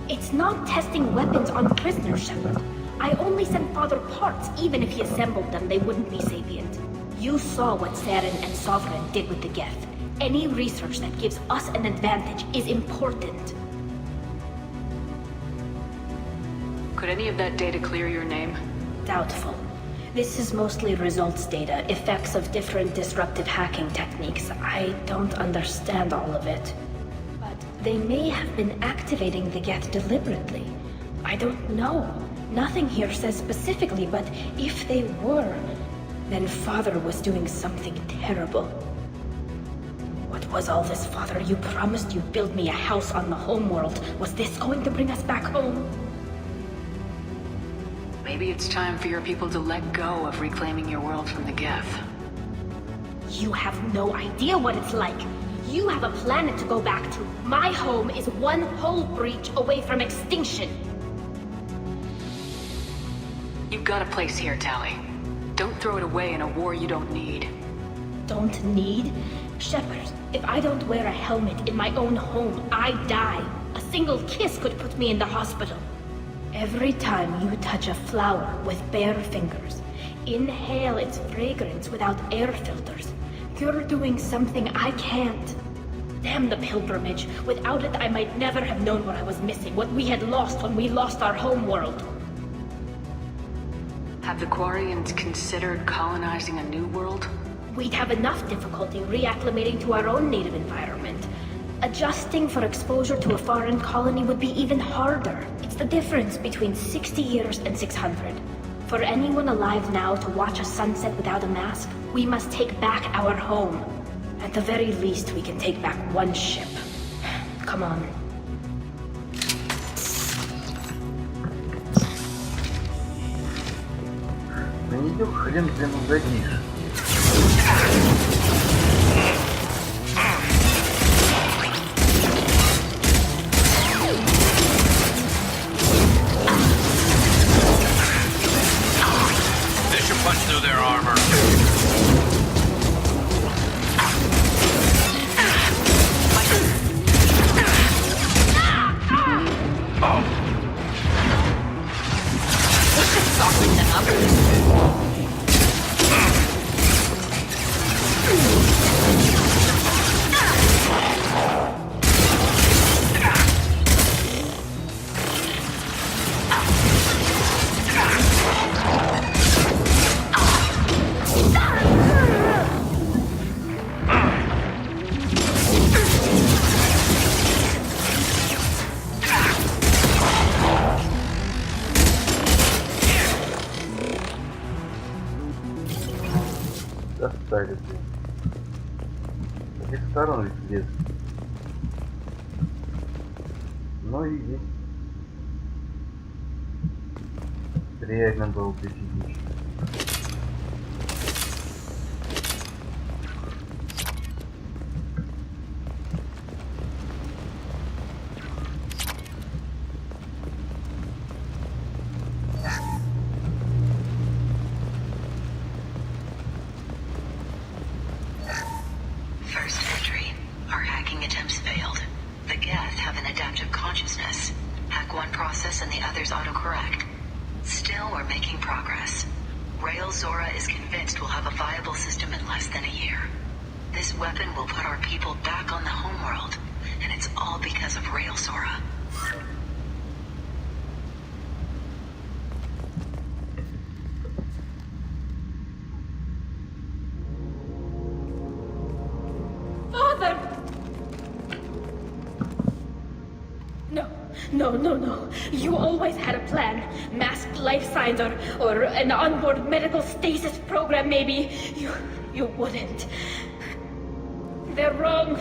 It's not testing weapons on prisoners, Shepard. I only sent Father parts. Even if he assembled them, they wouldn't be sapient. You saw what Saren and Sovereign did with the Geth. Any research that gives us an advantage is important. Could any of that data clear your name? Doubtful. This is mostly results data, effects of different disruptive hacking techniques. I don't understand all of it. But they may have been activating the Geth deliberately. I don't know. Nothing here says specifically, but if they were, then Father was doing something terrible. What was all this, Father? You promised you'd build me a house on the homeworld. Was this going to bring us back home? Maybe it's time for your people to let go of reclaiming your world from the Geth. You have no idea what it's like. You have a planet to go back to. My home is one hull breach away from extinction. You've got a place here, Tali. Don't throw it away in a war you don't need. Don't need? Shepard, if I don't wear a helmet in my own home, I die. A single kiss could put me in the hospital. Every time you touch a flower with bare fingers, inhale its fragrance without air filters, you're doing something I can't. Damn the pilgrimage. Without it, I might never have known what I was missing, what we had lost when we lost our home world. Have the Quarians considered colonizing a new world? We'd have enough difficulty reacclimating to our own native environment. Adjusting for exposure to a foreign colony would be even harder. It's the difference between 60 years and 600. For anyone alive now to watch a sunset without a mask, we must take back our home. At the very least, we can take back one ship. Come on. На нее хрен блин угодишь. This should punch through their armor. Soften them up. Достали, блин. С этих сторон ведь лез. Ну и есть. Реально был дофигища. First entry. Our hacking attempts failed. The Geth have an adaptive consciousness. Hack one process and the others autocorrect. Still, we're making progress. Rail Zora is convinced we'll have a viable system in less than a year. This weapon will put our people back on the homeworld, and it's all because of Rail Zora. No. You always had a plan. Masked life signs or an onboard medical stasis program, maybe. You wouldn't. They're wrong.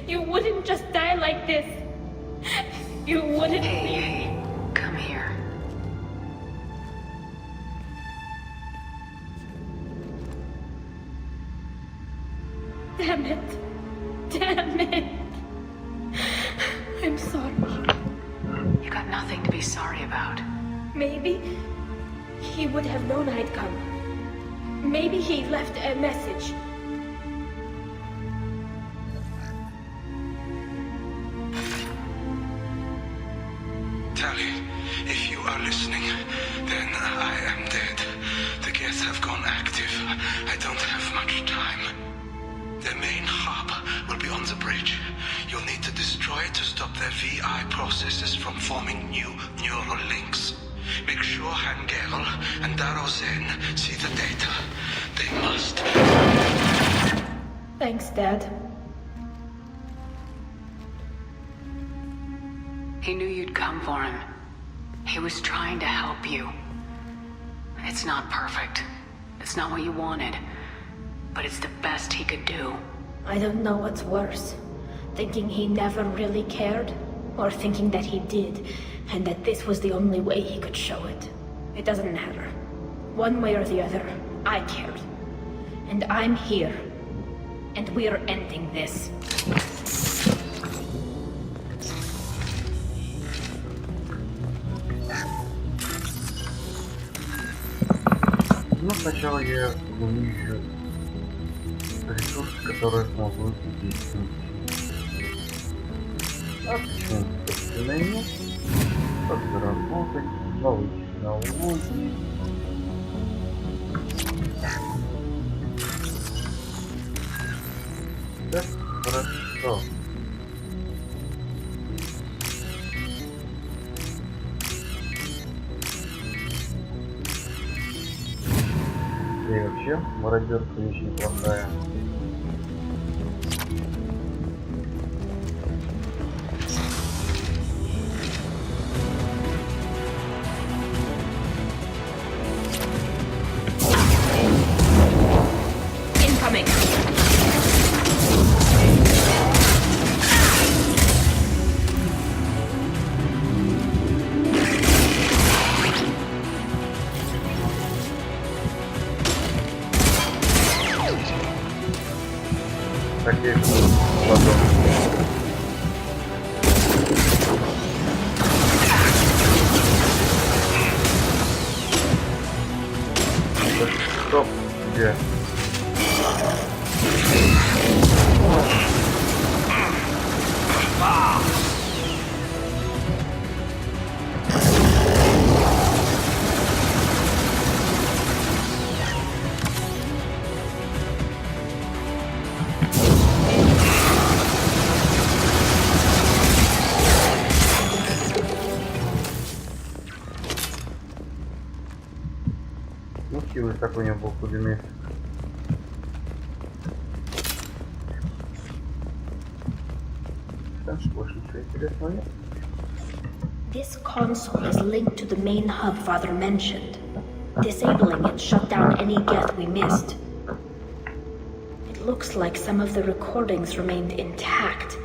You wouldn't just die like this. You wouldn't. Hey, come here. Damn it. I'm sorry. You got nothing to be sorry about. Maybe he would have known I'd come. Maybe he left a message. Tali, if you are listening, then I am dead. The Geth have gone active. I don't have much time. The main hub will be on the bridge. You'll need to destroy it to stop their VI processes from forming new neural links. Make sure Hangerel and Daro Zen see the data. They must. Thanks, Dad. He knew you'd come for him. He was trying to help you. It's not perfect. It's not what you wanted. But it's the best he could do. I don't know what's worse. Thinking he never really cared, or thinking that he did, and that this was the only way he could show it. It doesn't matter. One way or the other, I cared. And I'm here. And we're ending this. Ну, сначала я увижу ресурсы, которые смогу действовать. Отлично, собственное место, подзаработать, новые технологии. Так, хорошо. И вообще, мародерка вещь неплохая. Incoming. Такие потом. Стоп, где? Ну, силы такой не был пулемет. Там что, больше ничего интересного нет? This console is linked to the main hub Father mentioned. Disabling it shut down any Geth we missed. It looks like some of the recordings remained intact.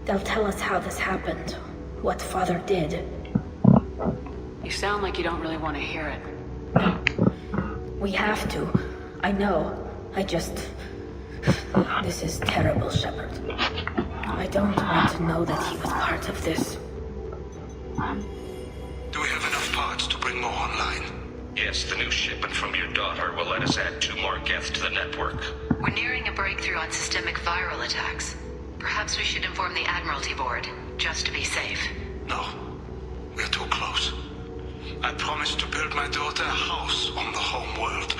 They'll tell us how this happened, what Father did. You sound like you don't really want to hear it. We have to. I know. This is terrible, Shepard. I don't want to know that he was part of this. Do we have enough parts to bring more online? Yes, the new shipment from your daughter will let us add 2 more Geth to the network. We're nearing a breakthrough on systemic viral attacks. Perhaps we should inform the Admiralty Board, just to be safe. No. We're too close. I promised to build my daughter a house on the home world.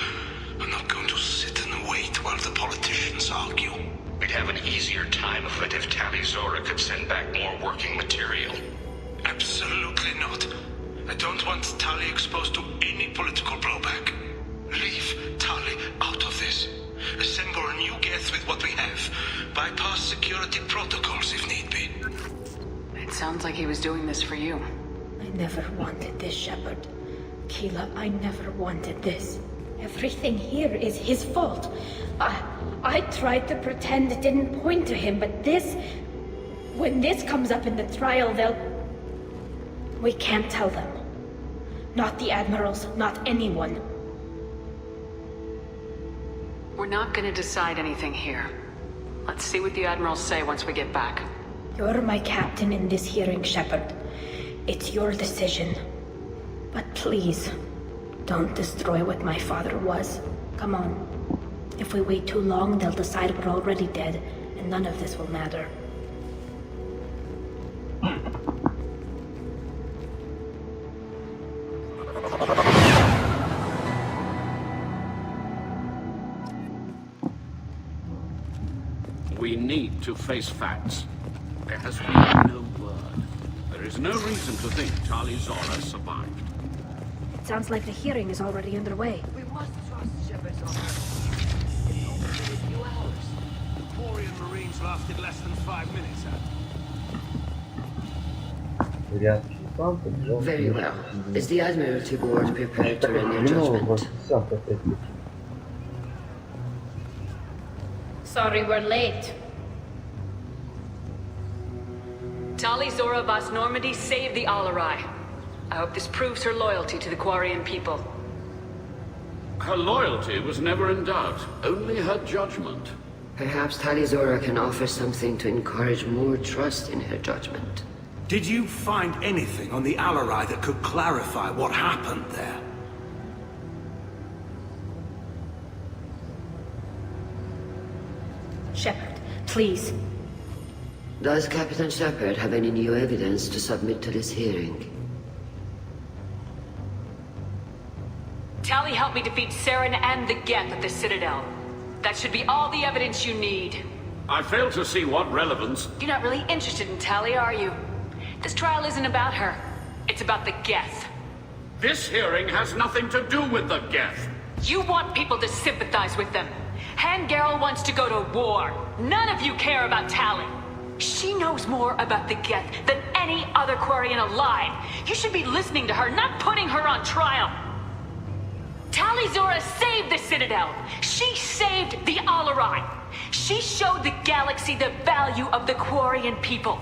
I'm not going to sit and wait while the politicians argue. We'd have an easier time of it if Tali Zora could send back more working material. Absolutely not. I don't want Tali exposed to any political blowback. Leave Tali out of this. Assemble a new Geth with what we have. Bypass security protocols if need be. It sounds like he was doing this for you. I never wanted this, Shepard. Keela, I never wanted this. Everything here is his fault. I tried to pretend it didn't point to him, but this... When this comes up in the trial, they'll... We can't tell them. Not the admirals, not anyone. We're not gonna decide anything here. Let's see what the admirals say once we get back. You're my captain in this hearing, Shepard. It's your decision. But please, don't destroy what my father was. Come on. If we wait too long, they'll decide we're already dead, and none of this will matter. We need to face facts. There has been no word. There is no reason to think Tali Zora survived. It sounds like the hearing is already underway. We must trust Shepard's honor. It's only been a few hours. The Quarian Marines lasted less than 5 minutes, Very well. Is the Admiralty Board prepared to render judgment? Sorry we're late. Tali Zora Vas Normandy saved the Alarai. I hope this proves her loyalty to the Quarian people. Her loyalty was never in doubt, only her judgment. Perhaps Tali Zora can offer something to encourage more trust in her judgment. Did you find anything on the Alarai that could clarify what happened there? Shepard, please. Does Captain Shepard have any new evidence to submit to this hearing? Tali helped me defeat Saren and the Geth at the Citadel. That should be all the evidence you need. I fail to see what relevance... You're not really interested in Tali, are you? This trial isn't about her. It's about the Geth. This hearing has nothing to do with the Geth. You want people to sympathize with them. Hangarel wants to go to war. None of you care about Tali. She knows more about the Geth than any other Quarian alive. You should be listening to her, not putting her on trial. Tali Zora saved the Citadel. She saved the Alarai. She showed the galaxy the value of the Quarian people.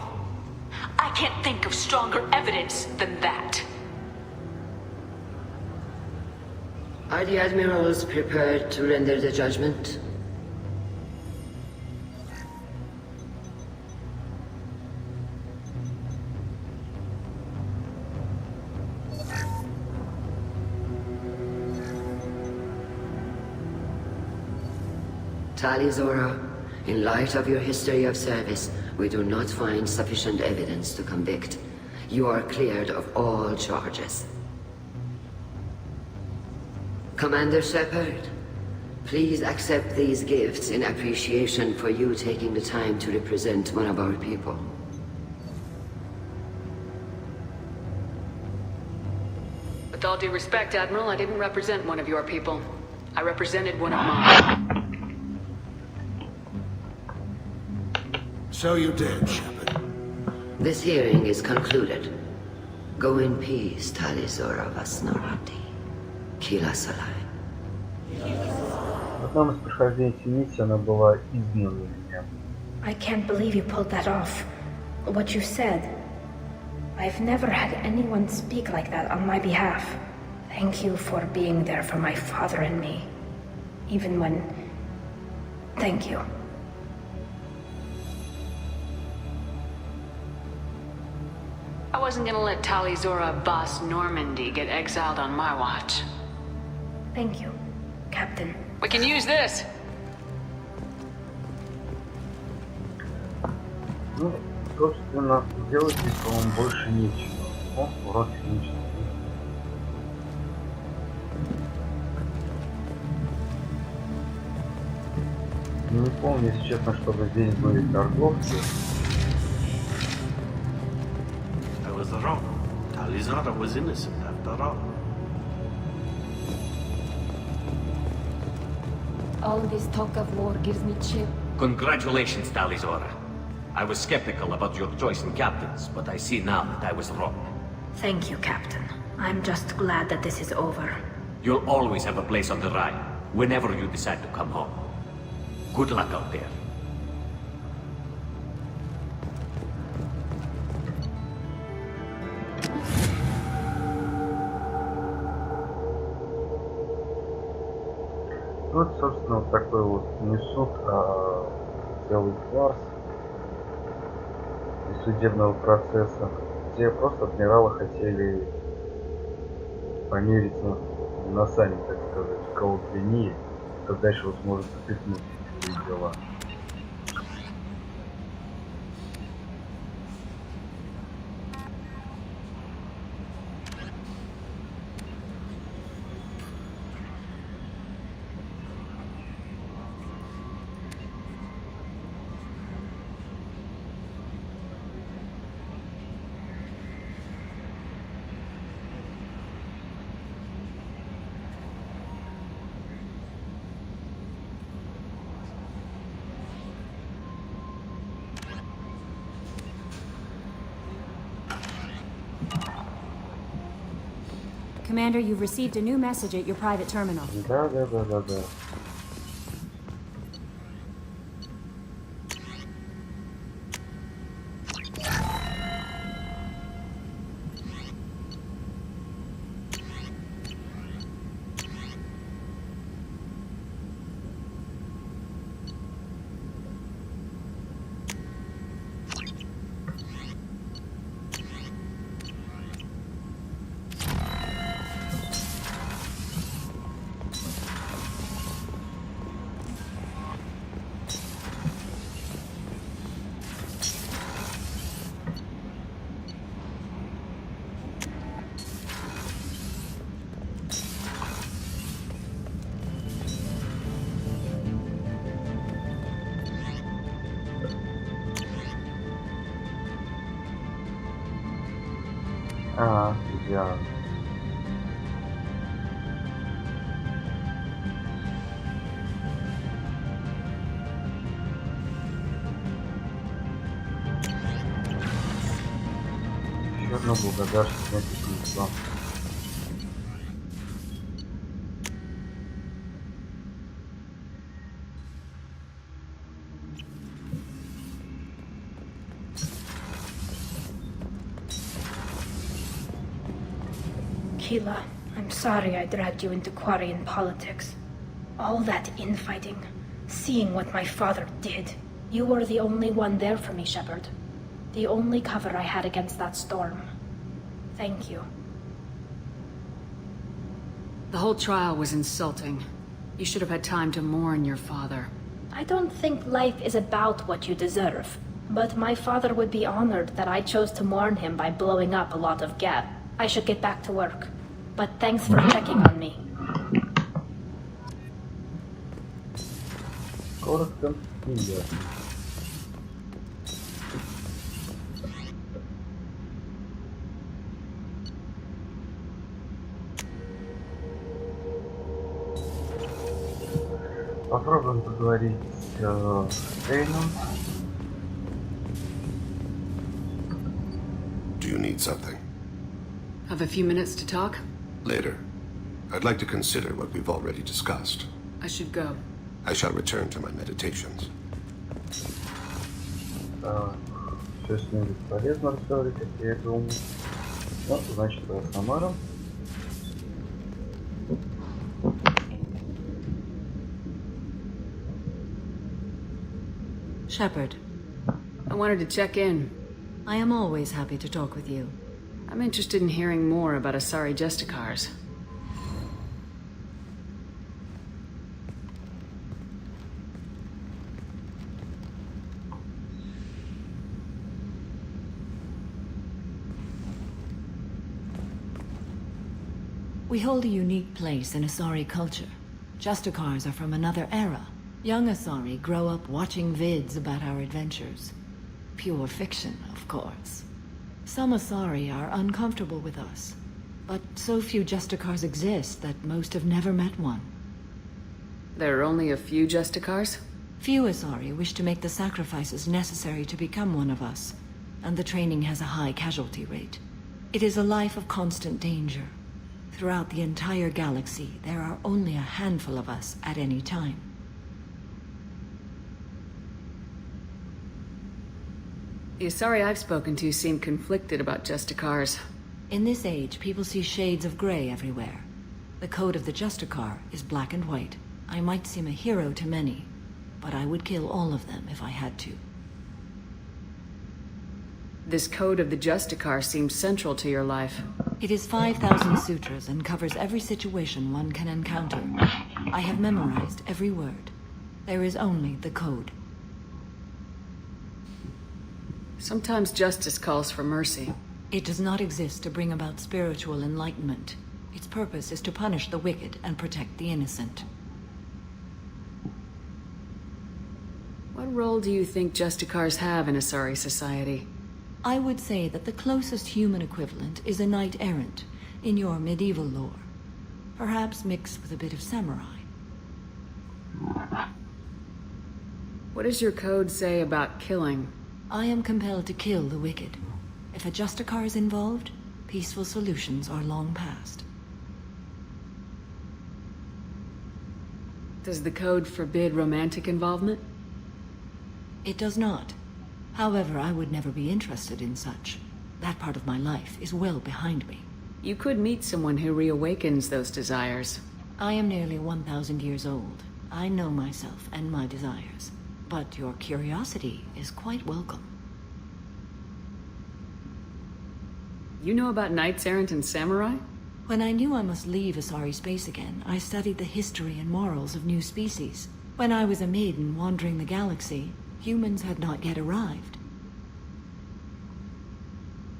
I can't think of stronger evidence than that. Are the admirals prepared to render the judgment? Tali Zora, in light of your history of service, we do not find sufficient evidence to convict. You are cleared of all charges. Commander Shepard, please accept these gifts in appreciation for you taking the time to represent one of our people. With all due respect, Admiral, I didn't represent one of your people. I represented one of mine. So you did, Shepard. This hearing is concluded. Go in peace, Tali Zora Vas Normandy. Kila Salai. В одном из прохождений миссии она была изменой меня. I can't believe you pulled that off. What you said. I've never had anyone speak like that on my behalf. Thank you for being there for my father and me. Even when... Thank you. I wasn't gonna let Tali Zora Vas Normandy get exiled on my watch. Thank you, Captain. We can use this! Ну, собственно, делать здесь, по-моему, больше нечего. О, урок технический. Не помню, если честно, чтобы здесь были торговцы. I was wrong. Tali Zora was innocent after all. All this talk of war gives me chill. Congratulations, Tali Zora. I was skeptical about your choice in captains, but I see now that I was wrong. Thank you, Captain. I'm just glad that this is over. You'll always have a place on the Rhine, whenever you decide to come home. Good luck out there. Вот, собственно, вот такой вот не суд, а целый фарс из судебного процесса, где просто адмиралы хотели помериться носами, так сказать, у кого длиннее, кто дальше вот сможет запихнуть свои дела. Commander, you've received a new message at your private terminal. Да. Я... Еще одна благодарность на это. Keela, I'm sorry I dragged you into Quarian politics. All that infighting, seeing what my father did. You were the only one there for me, Shepard. The only cover I had against that storm. Thank you. The whole trial was insulting. You should have had time to mourn your father. I don't think life is about what you deserve, but my father would be honored that I chose to mourn him by blowing up a lot of Gap. I should get back to work. But thanks for checking on me. Коротко и ясно. Попробуем поговорить с Эйном. Do you need something? Have a few minutes to talk? Later. I'd like to consider what we've already discussed. I should go. I shall return to my meditations. Все с ним бесполезно разговаривать, как я и думал. Ну, значит, с Амаром. Shepard, I wanted to check in. I am always happy to talk with you. I'm interested in hearing more about Asari Justicars. We hold a unique place in Asari culture. Justicars are from another era. Young Asari grow up watching vids about our adventures. Pure fiction, of course. Some Asari are uncomfortable with us, but so few Justicars exist that most have never met one. There are only a few Justicars? Few Asari wish to make the sacrifices necessary to become one of us, and the training has a high casualty rate. It is a life of constant danger. Throughout the entire galaxy, there are only a handful of us at any time. The Asari I've spoken to seem conflicted about Justicars. In this age, people see shades of gray everywhere. The code of the Justicar is black and white. I might seem a hero to many, but I would kill all of them if I had to. This code of the Justicar seems central to your life. It is 5,000 sutras and covers every situation one can encounter. I have memorized every word. There is only the code. Sometimes justice calls for mercy. It does not exist to bring about spiritual enlightenment. Its purpose is to punish the wicked and protect the innocent. What role do you think Justicars have in Asari society? I would say that the closest human equivalent is a knight-errant in your medieval lore. Perhaps mixed with a bit of samurai. What does your code say about killing? I am compelled to kill the wicked. If a Justicar is involved, peaceful solutions are long past. Does the code forbid romantic involvement? It does not. However, I would never be interested in such. That part of my life is well behind me. You could meet someone who reawakens those desires. I am nearly 1,000 years old. I know myself and my desires. But your curiosity is quite welcome. You know about knights errant and samurai? When I knew I must leave Asari space again, I studied the history and morals of new species. When I was a maiden wandering the galaxy, humans had not yet arrived.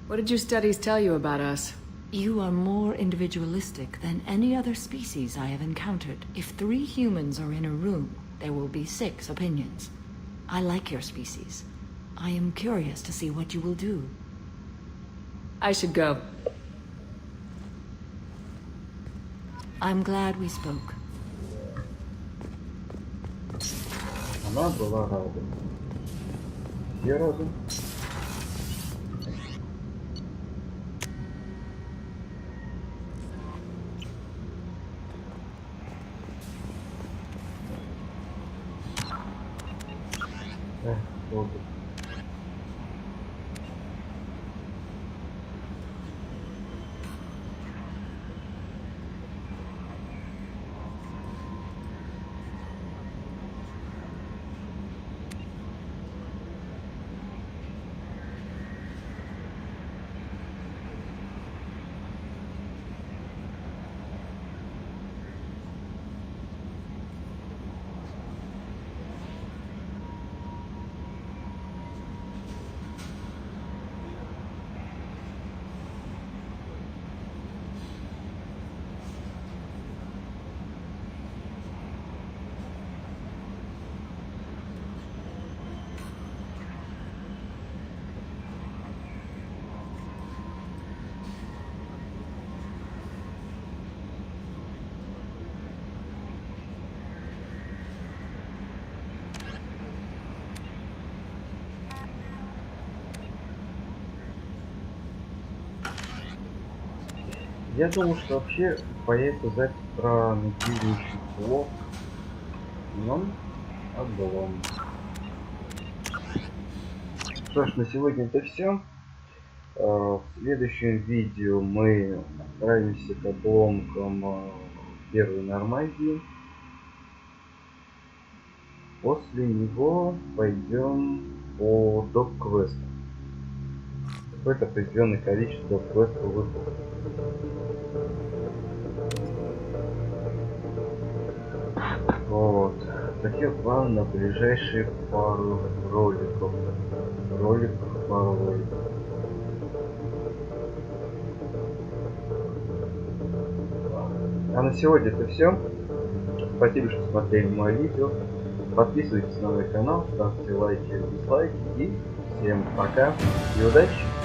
What did your studies tell you about us? You are more individualistic than any other species I have encountered. If 3 humans are in a room, there will be 6 opinions. I like your species. I am curious to see what you will do. I should go. I'm glad we spoke. Она была рада. Я рада. Вот. Я думаю, что вообще появится запись про следующий блок, но отдалом. Что ж, на сегодня это все. В следующем видео мы отправимся к обломкам первой Нормандии. После него пойдем по доп-квестам. Какое-то определенное количество доп-квестов выполнить. Вот. Такие планы на ближайшие пару роликов. Пару роликов. А на сегодня это все. Спасибо, что смотрели мое видео. Подписывайтесь на мой канал, ставьте лайки и дизлайки. И всем пока и удачи!